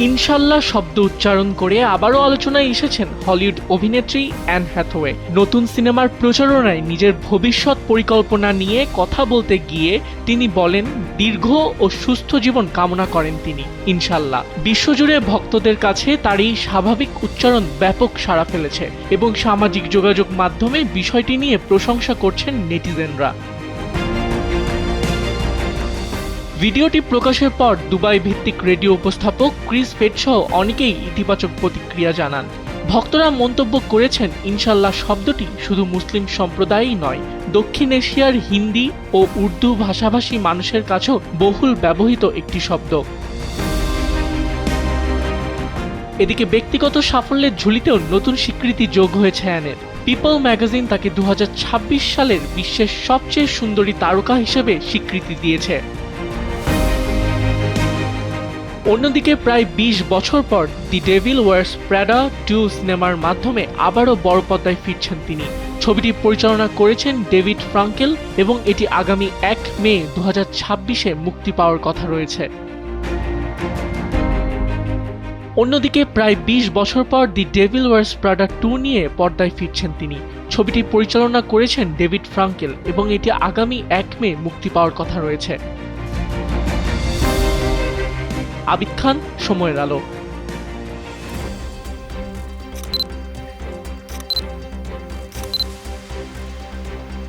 ইনশাল্লাহ শব্দ উচ্চারণ করে আবারও আলোচনায় এসেছেন হলিউড অভিনেত্রী অ্যান হ্যাথওয়ে। নতুন সিনেমার প্রচারণায় নিজের ভবিষ্যৎ পরিকল্পনা নিয়ে কথা বলতে গিয়ে তিনি বলেন দীর্ঘ ও সুস্থ জীবন কামনা করেন তিনি ইনশাল্লাহ। বিশ্বজুড়ে ভক্তদের কাছে তার এই স্বাভাবিক উচ্চারণ ব্যাপক সাড়া ফেলেছে এবং সামাজিক যোগাযোগ মাধ্যমে বিষয়টি নিয়ে প্রশংসা করছেন নেটিজেনরা। ভিডিওটি প্রকাশের পর দুবাই ভিত্তিক রেডিও উপস্থাপক ক্রিস ফেট সহ অনেকেই ইতিবাচক প্রতিক্রিয়া জানান। ভক্তরা মন্তব্য করেছেন ইনশাল্লাহ শব্দটি শুধু মুসলিম সম্প্রদায়ই নয়, দক্ষিণ এশিয়ার হিন্দি ও উর্দু ভাষাভাষী মানুষের কাছেও বহুল ব্যবহৃত একটি শব্দ। এদিকে ব্যক্তিগত সাফল্যের ঝুলিতেও নতুন স্বীকৃতি যোগ হয়েছে অ্যানের। পিপল ম্যাগাজিন তাকে 2026 সালের বিশ্বের সবচেয়ে সুন্দরী তারকা হিসেবে স্বীকৃতি দিয়েছে। অন্যদিকে প্রায় 20 বছর পর দি ডেভিল ওয়ার্স প্রাডা 2 সিনেমার মাধ্যমে আবারও বড় পর্দায় ফিরছেন তিনি। ছবিটি পরিচালনা করেছেন ডেভিড ফ্রাঙ্কেল এবং এটি আগামী 1 মে 2026-এ মুক্তি পাওয়ার কথা রয়েছে। অন্যদিকে প্রায় 20 বছর পর দি ডেভিল ওয়ার্স প্রাডা 2 নিয়ে পর্দায় ফিরছেন তিনি। ছবিটি পরিচালনা করেছেন ডেভিড ফ্রাঙ্কেল এবং এটি আগামী 1 মে মুক্তি পাওয়ার কথা রয়েছে। আবিদ খান, সময়ের আলো।